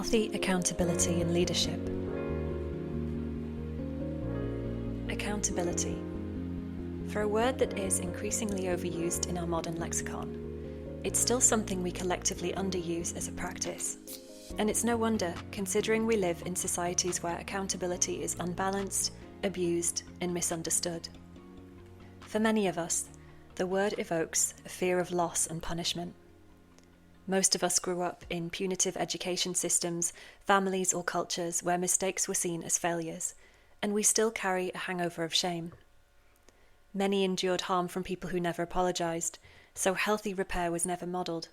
Healthy accountability in leadership. Accountability. For a word that is increasingly overused in our modern lexicon, it's still something we collectively underuse as a practice. And it's no wonder, considering we live in societies where accountability is unbalanced, abused, and misunderstood. For many of us, the word evokes a fear of loss and punishment. Most of us grew up in punitive education systems, families or cultures where mistakes were seen as failures, and we still carry a hangover of shame. Many endured harm from people who never apologised, so healthy repair was never modelled.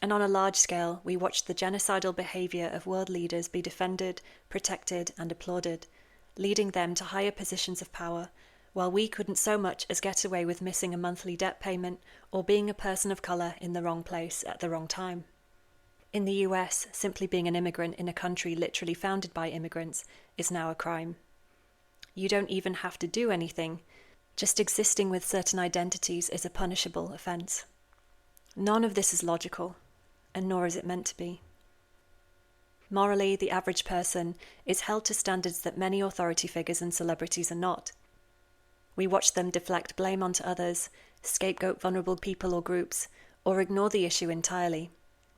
And on a large scale, we watched the genocidal behaviour of world leaders be defended, protected and applauded, leading them to higher positions of power, while we couldn't so much as get away with missing a monthly debt payment or being a person of colour in the wrong place at the wrong time. In the US, simply being an immigrant in a country literally founded by immigrants is now a crime. You don't even have to do anything, just existing with certain identities is a punishable offence. None of this is logical, and nor is it meant to be. Morally, the average person is held to standards that many authority figures and celebrities are not. We watch them deflect blame onto others, scapegoat vulnerable people or groups, or ignore the issue entirely,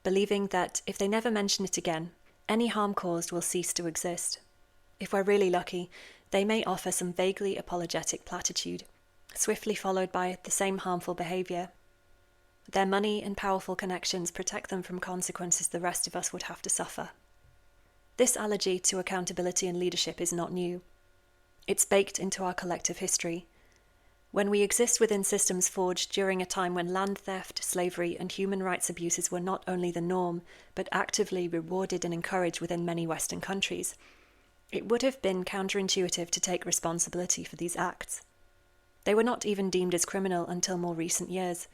believing that if they never mention it again, any harm caused will cease to exist. If we're really lucky, they may offer some vaguely apologetic platitude, swiftly followed by the same harmful behaviour. Their money and powerful connections protect them from consequences the rest of us would have to suffer. This allergy to accountability and leadership is not new. It's baked into our collective history. When we exist within systems forged during a time when land theft, slavery, and human rights abuses were not only the norm, but actively rewarded and encouraged within many Western countries, it would have been counterintuitive to take responsibility for these acts. They were not even deemed as criminal until more recent years.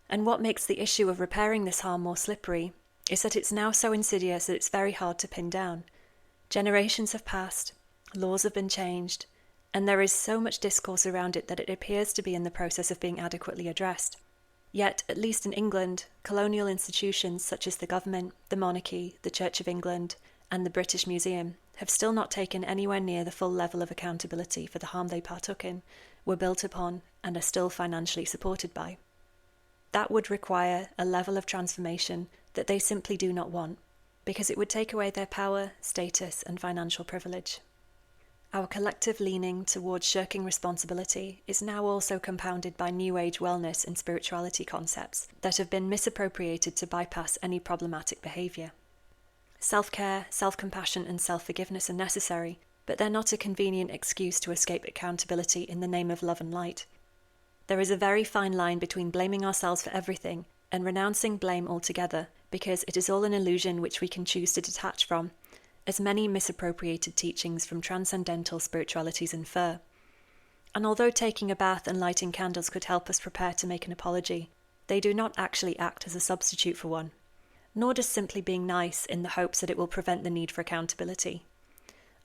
And what makes the issue of repairing this harm more slippery is that it's now so insidious that it's very hard to pin down. Generations have passed, laws have been changed, and there is so much discourse around it that it appears to be in the process of being adequately addressed. Yet, at least in England, colonial institutions such as the government, the monarchy, the Church of England, and the British Museum have still not taken anywhere near the full level of accountability for the harm they partook in, were built upon, and are still financially supported by. That would require a level of transformation that they simply do not want, because it would take away their power, status, and financial privilege. Our collective leaning towards shirking responsibility is now also compounded by New Age wellness and spirituality concepts that have been misappropriated to bypass any problematic behaviour. Self-care, self-compassion, and self-forgiveness are necessary, but they're not a convenient excuse to escape accountability in the name of love and light. There is a very fine line between blaming ourselves for everything and renouncing blame altogether, because it is all an illusion which we can choose to detach from, as many misappropriated teachings from transcendental spiritualities infer. And although taking a bath and lighting candles could help us prepare to make an apology, they do not actually act as a substitute for one, nor does simply being nice in the hopes that it will prevent the need for accountability.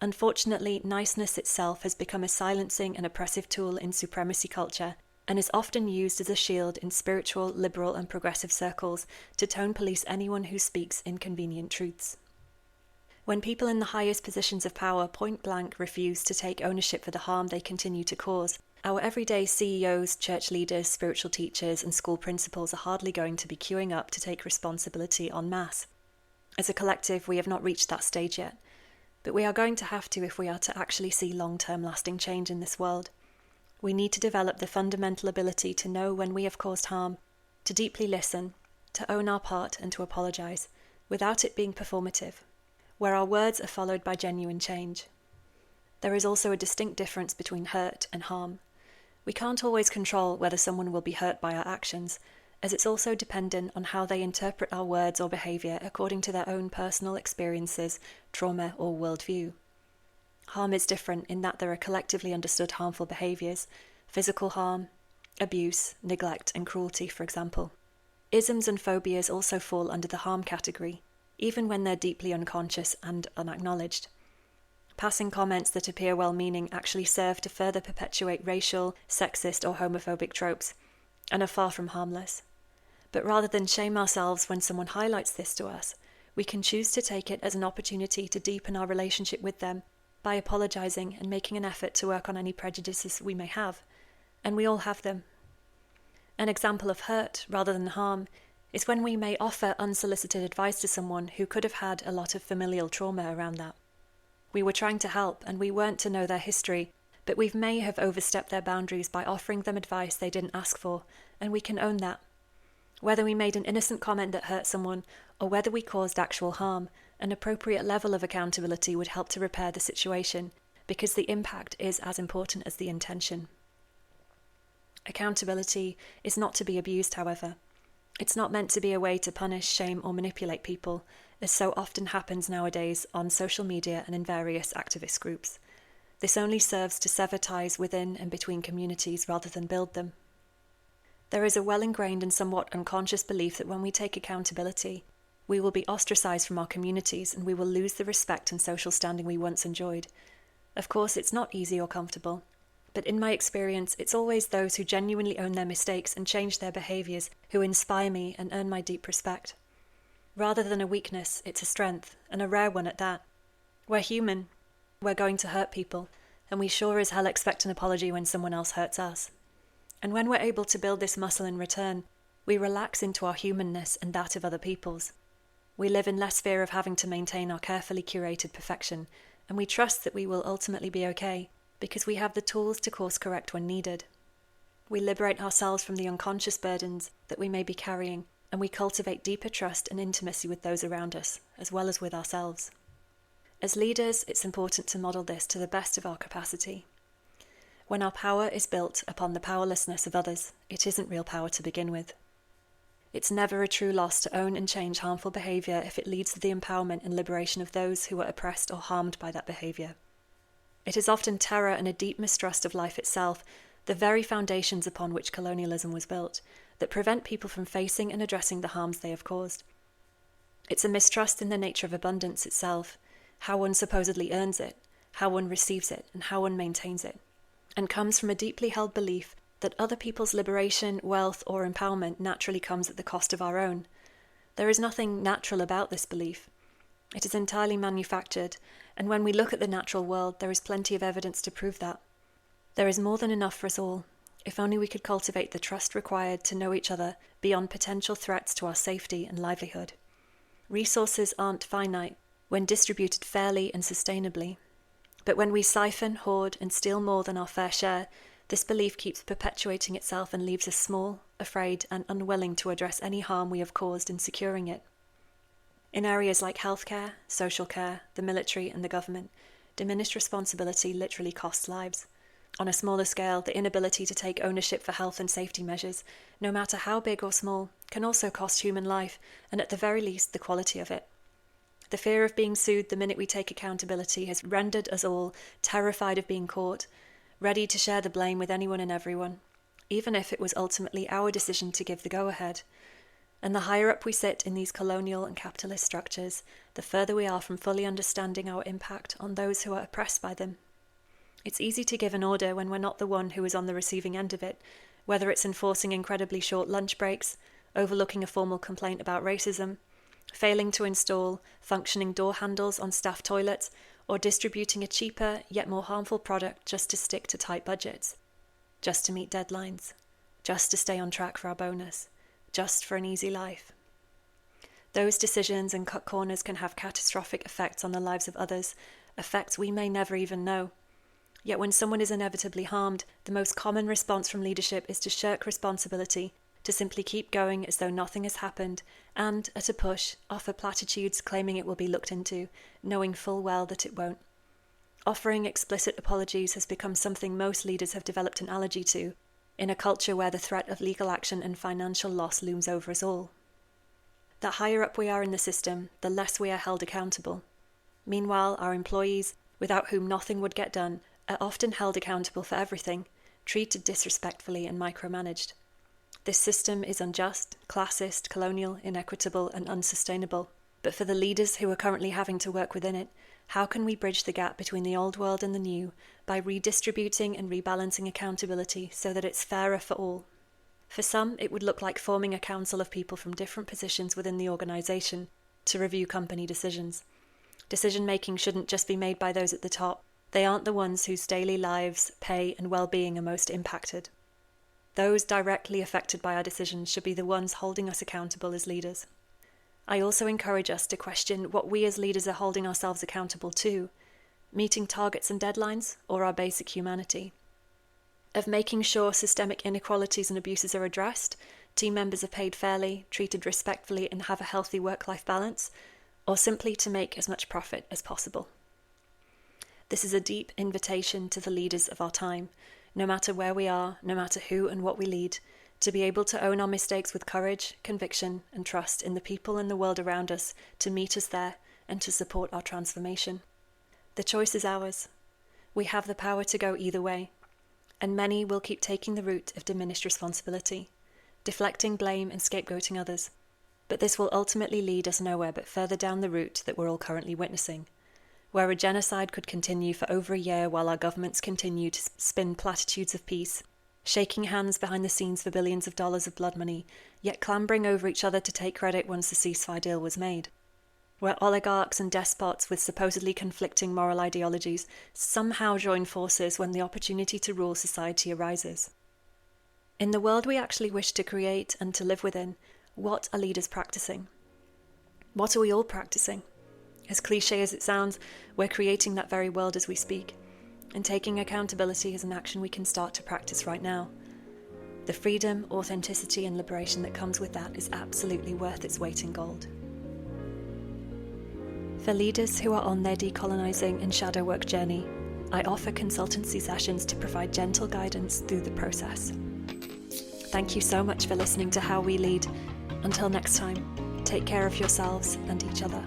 Unfortunately, niceness itself has become a silencing and oppressive tool in supremacy culture, and is often used as a shield in spiritual, liberal and progressive circles to tone police anyone who speaks inconvenient truths. When people in the highest positions of power point-blank refuse to take ownership for the harm they continue to cause, our everyday CEOs, church leaders, spiritual teachers and school principals are hardly going to be queuing up to take responsibility en masse. As a collective, we have not reached that stage yet, but we are going to have to if we are to actually see long-term lasting change in this world. We need to develop the fundamental ability to know when we have caused harm, to deeply listen, to own our part and to apologise, without it being performative, where our words are followed by genuine change. There is also a distinct difference between hurt and harm. We can't always control whether someone will be hurt by our actions, as it's also dependent on how they interpret our words or behaviour according to their own personal experiences, trauma or worldview. Harm is different in that there are collectively understood harmful behaviours, physical harm, abuse, neglect and cruelty, for example. Isms and phobias also fall under the harm category, even when they're deeply unconscious and unacknowledged. Passing comments that appear well-meaning actually serve to further perpetuate racial, sexist or homophobic tropes, and are far from harmless. But rather than shame ourselves when someone highlights this to us, we can choose to take it as an opportunity to deepen our relationship with them by apologising and making an effort to work on any prejudices we may have, and we all have them. An example of hurt rather than harm is when we may offer unsolicited advice to someone who could have had a lot of familial trauma around that. We were trying to help and we weren't to know their history, but we may have overstepped their boundaries by offering them advice they didn't ask for, and we can own that. Whether we made an innocent comment that hurt someone or whether we caused actual harm, an appropriate level of accountability would help to repair the situation, because the impact is as important as the intention. Accountability is not to be abused, however. It's not meant to be a way to punish, shame, or manipulate people, as so often happens nowadays on social media and in various activist groups. This only serves to sever ties within and between communities rather than build them. There is a well-ingrained and somewhat unconscious belief that when we take accountability, we will be ostracised from our communities and we will lose the respect and social standing we once enjoyed. Of course, it's not easy or comfortable, but in my experience, it's always those who genuinely own their mistakes and change their behaviours who inspire me and earn my deep respect. Rather than a weakness, it's a strength, and a rare one at that. We're human, we're going to hurt people, and we sure as hell expect an apology when someone else hurts us. And when we're able to build this muscle in return, we relax into our humanness and that of other people's. We live in less fear of having to maintain our carefully curated perfection, and we trust that we will ultimately be okay, because we have the tools to course correct when needed. We liberate ourselves from the unconscious burdens that we may be carrying, and we cultivate deeper trust and intimacy with those around us, as well as with ourselves. As leaders, it's important to model this to the best of our capacity. When our power is built upon the powerlessness of others, it isn't real power to begin with. It's never a true loss to own and change harmful behaviour if it leads to the empowerment and liberation of those who are oppressed or harmed by that behaviour. It is often terror and a deep mistrust of life itself, the very foundations upon which colonialism was built, that prevent people from facing and addressing the harms they have caused. It's a mistrust in the nature of abundance itself, how one supposedly earns it, how one receives it, and how one maintains it, and comes from a deeply held belief that other people's liberation, wealth, or empowerment naturally comes at the cost of our own. There is nothing natural about this belief. It is entirely manufactured, and when we look at the natural world, there is plenty of evidence to prove that. There is more than enough for us all, if only we could cultivate the trust required to know each other beyond potential threats to our safety and livelihood. Resources aren't finite when distributed fairly and sustainably, but when we siphon, hoard, and steal more than our fair share, this belief keeps perpetuating itself and leaves us small, afraid, and unwilling to address any harm we have caused in securing it. In areas like healthcare, social care, the military, and the government, diminished responsibility literally costs lives. On a smaller scale, the inability to take ownership for health and safety measures, no matter how big or small, can also cost human life, and at the very least, the quality of it. The fear of being sued the minute we take accountability has rendered us all terrified of being caught, ready to share the blame with anyone and everyone, even if it was ultimately our decision to give the go-ahead. And the higher up we sit in these colonial and capitalist structures, the further we are from fully understanding our impact on those who are oppressed by them. It's easy to give an order when we're not the one who is on the receiving end of it, whether it's enforcing incredibly short lunch breaks, overlooking a formal complaint about racism, failing to install functioning door handles on staff toilets, or distributing a cheaper yet more harmful product just to stick to tight budgets, just to meet deadlines, just to stay on track for our bonus, just for an easy life. Those decisions and cut corners can have catastrophic effects on the lives of others, effects we may never even know. Yet when someone is inevitably harmed, the most common response from leadership is to shirk responsibility, to simply keep going as though nothing has happened, and, at a push, offer platitudes claiming it will be looked into, knowing full well that it won't. Offering explicit apologies has become something most leaders have developed an allergy to, in a culture where the threat of legal action and financial loss looms over us all. The higher up we are in the system, the less we are held accountable. Meanwhile, our employees, without whom nothing would get done, are often held accountable for everything, treated disrespectfully and micromanaged. This system is unjust, classist, colonial, inequitable, and unsustainable. But for the leaders who are currently having to work within it, how can we bridge the gap between the old world and the new by redistributing and rebalancing accountability so that it's fairer for all? For some, it would look like forming a council of people from different positions within the organisation, to review company decisions. Decision-making shouldn't just be made by those at the top. They aren't the ones whose daily lives, pay, and well-being are most impacted. Those directly affected by our decisions should be the ones holding us accountable as leaders. I also encourage us to question what we as leaders are holding ourselves accountable to, meeting targets and deadlines, or our basic humanity. Of making sure systemic inequalities and abuses are addressed, team members are paid fairly, treated respectfully, and have a healthy work-life balance, or simply to make as much profit as possible. This is a deep invitation to the leaders of our time, no matter where we are, no matter who and what we lead, to be able to own our mistakes with courage, conviction, and trust in the people and the world around us to meet us there and to support our transformation. The choice is ours. We have the power to go either way, and many will keep taking the route of diminished responsibility, deflecting blame and scapegoating others. But this will ultimately lead us nowhere but further down the route that we're all currently witnessing, where a genocide could continue for over a year while our governments continue to spin platitudes of peace, shaking hands behind the scenes for billions of dollars of blood money, yet clambering over each other to take credit once the ceasefire deal was made, where oligarchs and despots with supposedly conflicting moral ideologies somehow join forces when the opportunity to rule society arises. In the world we actually wish to create and to live within, what are leaders practicing? What are we all practicing? As cliche as it sounds, we're creating that very world as we speak, and taking accountability is an action we can start to practice right now. The freedom, authenticity, and liberation that comes with that is absolutely worth its weight in gold. For leaders who are on their decolonising and shadow work journey, I offer consultancy sessions to provide gentle guidance through the process. Thank you so much for listening to How We Lead. Until next time, take care of yourselves and each other.